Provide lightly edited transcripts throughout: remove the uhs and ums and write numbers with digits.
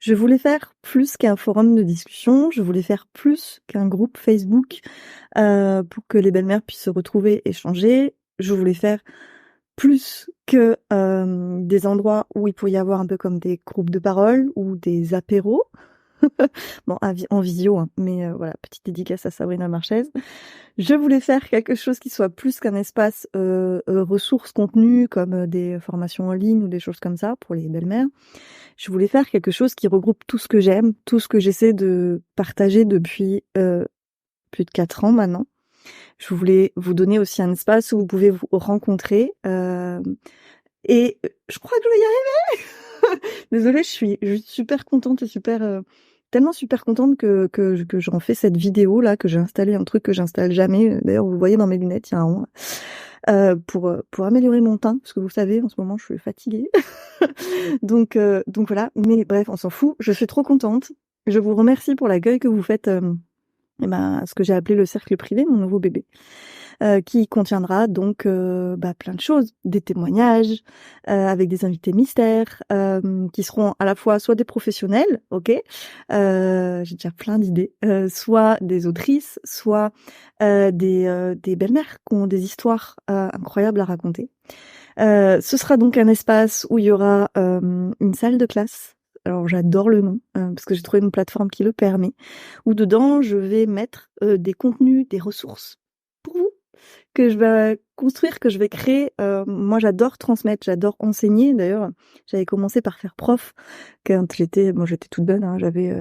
Je voulais faire plus qu'un forum de discussion, je voulais faire plus qu'un groupe Facebook, pour que les belles-mères puissent se retrouver, échanger. Je voulais faire plus que, des endroits où il pourrait y avoir un peu comme des groupes de parole ou des apéros. Bon, en visio, hein, mais voilà, petite dédicace à Sabrina Marchès. Je voulais faire quelque chose qui soit plus qu'un espace ressources, contenu, comme des formations en ligne ou des choses comme ça pour les belles-mères. Je voulais faire quelque chose qui regroupe tout ce que j'aime, tout ce que j'essaie de partager depuis plus de 4 ans maintenant. Je voulais vous donner aussi un espace où vous pouvez vous rencontrer. Et je crois que je vais y arriver. Désolée, je suis super contente et tellement super contente que j'en fais cette vidéo là, que j'ai installé un truc que j'installe jamais. D'ailleurs, vous le voyez dans mes lunettes, il y a un rond. Pour améliorer mon teint, parce que vous savez, en ce moment, je suis fatiguée. Donc voilà. Mais bref, on s'en fout. Je suis trop contente. Je vous remercie pour l'accueil que vous faites, ce que j'ai appelé le cercle privé, mon nouveau bébé. Qui contiendra donc plein de choses, des témoignages avec des invités mystères qui seront à la fois soit des professionnels, ok, j'ai déjà plein d'idées, soit des autrices, soit des belles-mères qui ont des histoires incroyables à raconter. Ce sera donc un espace où il y aura une salle de classe. Alors j'adore le nom parce que j'ai trouvé une plateforme qui le permet, où dedans je vais mettre des contenus, des ressources pour vous, que je vais construire, que je vais créer. Moi, j'adore transmettre, j'adore enseigner. D'ailleurs, j'avais commencé par faire prof quand j'étais toute bonne, hein, j'avais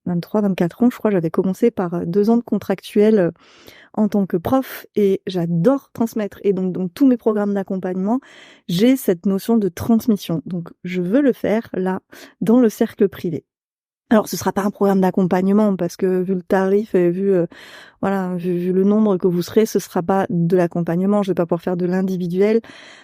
23, 24 ans, je crois. J'avais commencé par 2 ans de contractuel en tant que prof et j'adore transmettre. Et donc, dans tous mes programmes d'accompagnement, j'ai cette notion de transmission. Donc, je veux le faire là, dans le cercle privé. Alors, ce sera pas un programme d'accompagnement parce que vu le tarif et vu le nombre que vous serez, ce sera pas de l'accompagnement. Je vais pas pouvoir faire de l'individuel,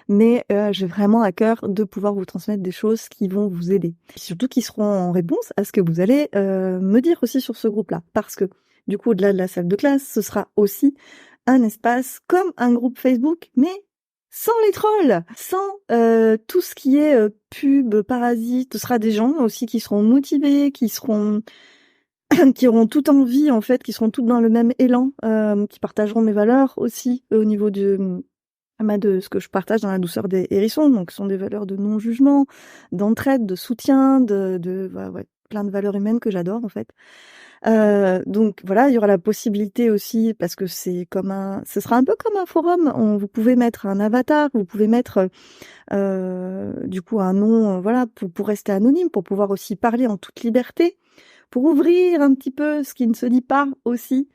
mais j'ai vraiment à cœur de pouvoir vous transmettre des choses qui vont vous aider, et surtout qui seront en réponse à ce que vous allez me dire aussi sur ce groupe-là, parce que du coup, au-delà de la salle de classe, ce sera aussi un espace comme un groupe Facebook, mais sans les trolls, sans tout ce qui est pub, parasite. Ce sera des gens aussi qui seront motivés, qui auront toute envie, en fait, qui seront toutes dans le même élan, qui partageront mes valeurs aussi au niveau de ce que je partage dans la douceur des hérissons. Donc, ce sont des valeurs de non-jugement, d'entraide, de soutien, plein de valeurs humaines que j'adore, en fait. Donc voilà, il y aura la possibilité aussi, parce que ce sera un peu comme un forum. Vous pouvez mettre un avatar, vous pouvez mettre du coup un nom, pour rester anonyme, pour pouvoir aussi parler en toute liberté, pour ouvrir un petit peu ce qui ne se dit pas aussi.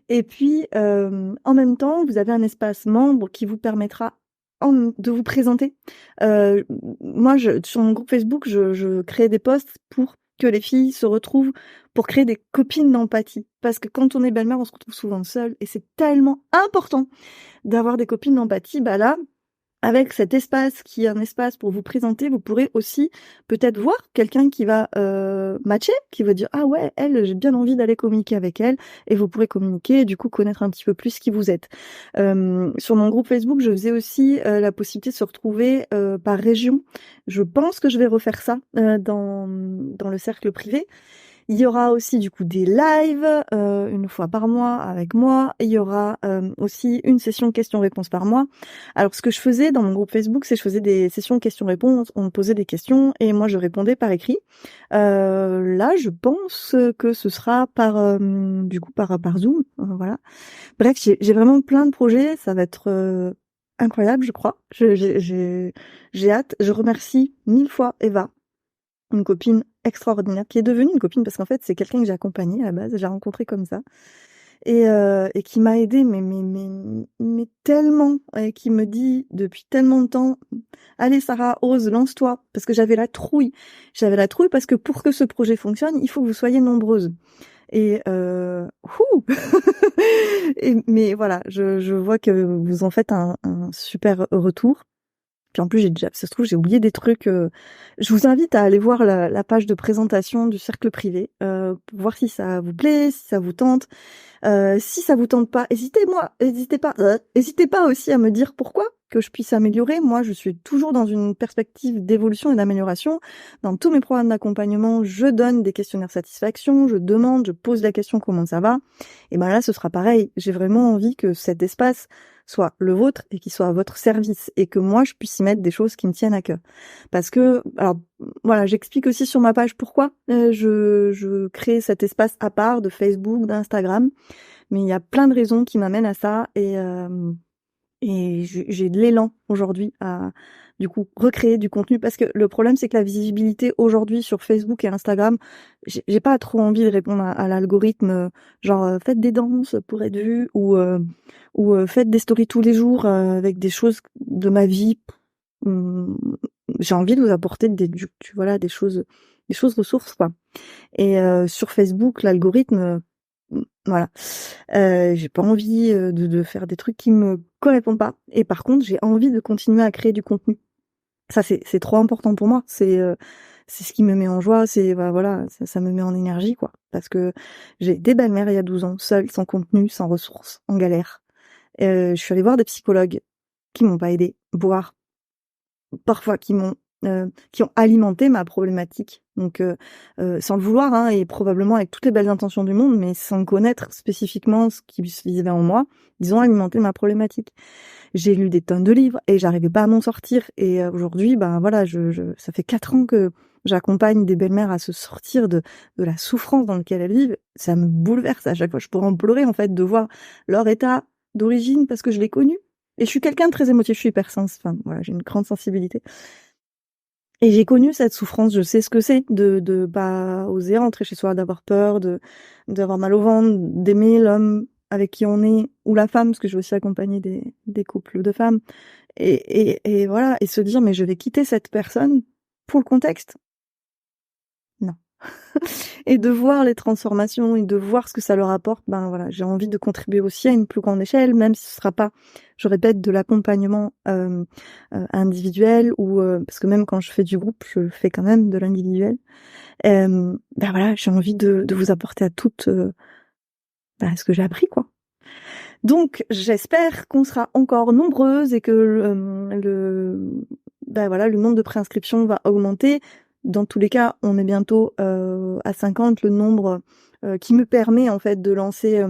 Et puis en même temps, vous avez un espace membre qui vous permettra de vous présenter. Moi, sur mon groupe Facebook, je crée des posts pour que les filles se retrouvent, pour créer des copines d'empathie. Parce que quand on est belle-mère, on se retrouve souvent seule, et c'est tellement important d'avoir des copines d'empathie. Bah là, avec cet espace qui est un espace pour vous présenter, vous pourrez aussi peut-être voir quelqu'un qui va matcher, qui va dire « Ah ouais, elle, j'ai bien envie d'aller communiquer avec elle », et vous pourrez communiquer et du coup connaître un petit peu plus qui vous êtes. Sur mon groupe Facebook, je faisais aussi la possibilité de se retrouver par région. Je pense que je vais refaire ça dans le cercle privé. Il y aura aussi du coup des lives une fois par mois avec moi. Il y aura aussi une session questions-réponses par mois. Alors ce que je faisais dans mon groupe Facebook, c'est que je faisais des sessions questions-réponses. On me posait des questions et moi je répondais par écrit. Là, je pense que ce sera par Zoom. Voilà. Bref, j'ai vraiment plein de projets. Ça va être incroyable, je crois. J'ai hâte. Je remercie 1000 fois Eva, une copine extraordinaire, qui est devenue une copine parce qu'en fait, c'est quelqu'un que j'ai accompagné à la base, j'ai rencontré comme ça. Et qui m'a aidée, mais tellement, et qui me dit depuis tellement de temps, allez Sarah, ose, lance-toi, parce que j'avais la trouille. J'avais la trouille parce que pour que ce projet fonctionne, il faut que vous soyez nombreuses. Et mais voilà, je vois que vous en faites un super retour. Puis en plus, ça se trouve, j'ai oublié des trucs. Je vous invite à aller voir la page de présentation du cercle privé pour voir si ça vous plaît, si ça vous tente. Si ça vous tente pas, n'hésitez pas aussi à me dire pourquoi. que je puisse améliorer. Moi, je suis toujours dans une perspective d'évolution et d'amélioration. Dans tous mes programmes d'accompagnement, je donne des questionnaires satisfaction, je demande, je pose la question comment ça va. Et ben là, ce sera pareil. J'ai vraiment envie que cet espace soit le vôtre et qu'il soit à votre service et que moi, je puisse y mettre des choses qui me tiennent à cœur. Parce que, alors, voilà, j'explique aussi sur ma page pourquoi je crée cet espace à part de Facebook, d'Instagram. Mais il y a plein de raisons qui m'amènent à ça et j'ai de l'élan aujourd'hui à du coup recréer du contenu parce que le problème c'est que la visibilité aujourd'hui sur Facebook et Instagram, j'ai pas trop envie de répondre à l'algorithme genre faites des danses pour être vu ou faites des stories tous les jours avec des choses de ma vie. Hum, J'ai envie de vous apporter voilà des choses ressources quoi. Et sur Facebook, l'algorithme voilà. J'ai pas envie de faire des trucs qui me correspondent pas. Et par contre, j'ai envie de continuer à créer du contenu. Ça, c'est trop important pour moi. C'est ce qui me met en joie. Bah, voilà, ça me met en énergie, quoi. Parce que j'ai été belle-mère il y a 12 ans, seule, sans contenu, sans ressources, en galère. Je suis allée voir des psychologues qui m'ont pas aidée, voire parfois qui ont alimenté ma problématique. Donc sans le vouloir hein, et probablement avec toutes les belles intentions du monde, mais sans connaître spécifiquement ce qui se vivait en moi, ils ont alimenté ma problématique. J'ai lu des tonnes de livres et j'arrivais pas à m'en sortir. Et aujourd'hui, ben voilà, ça fait 4 ans que j'accompagne des belles-mères à se sortir de la souffrance dans laquelle elles vivent. Ça me bouleverse à chaque fois. Je pourrais en pleurer en fait de voir leur état d'origine parce que je l'ai connu. Et je suis quelqu'un de très émotif, je suis hypersensible. Enfin, voilà, j'ai une grande sensibilité. Et j'ai connu cette souffrance, je sais ce que c'est de pas oser rentrer chez soi, d'avoir peur, d'avoir mal au ventre, d'aimer l'homme avec qui on est, ou la femme, parce que j'ai aussi accompagné des couples de femmes. Et voilà, et se dire, mais je vais quitter cette personne pour le contexte. Non. Et de voir les transformations et de voir ce que ça leur apporte, ben voilà, j'ai envie de contribuer aussi à une plus grande échelle, même si ce sera pas, je répète, de l'accompagnement individuel ou parce que même quand je fais du groupe, je fais quand même de l'individuel. Ben voilà, j'ai envie de vous apporter à toutes ce que j'ai appris quoi. Donc j'espère qu'on sera encore nombreuses et que le nombre de préinscriptions va augmenter. Dans tous les cas, on est bientôt à 50, le nombre qui me permet en fait de lancer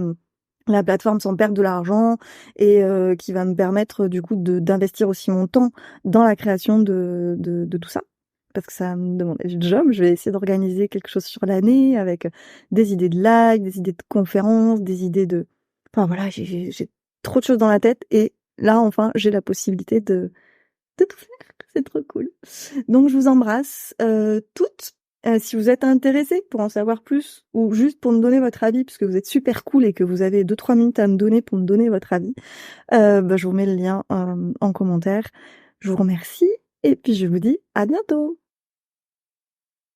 la plateforme sans perdre de l'argent et qui va me permettre du coup d'investir aussi mon temps dans la création de tout ça. Parce que ça me demande du job, je vais essayer d'organiser quelque chose sur l'année avec des idées de live, des idées de conférences, des idées de... Enfin voilà, j'ai trop de choses dans la tête et là enfin j'ai la possibilité de tout faire. C'est trop cool. Donc je vous embrasse toutes. Si vous êtes intéressés pour en savoir plus ou juste pour me donner votre avis, puisque vous êtes super cool et que vous avez 2-3 minutes à me donner pour me donner votre avis, je vous mets le lien en commentaire. Je vous remercie et puis je vous dis à bientôt.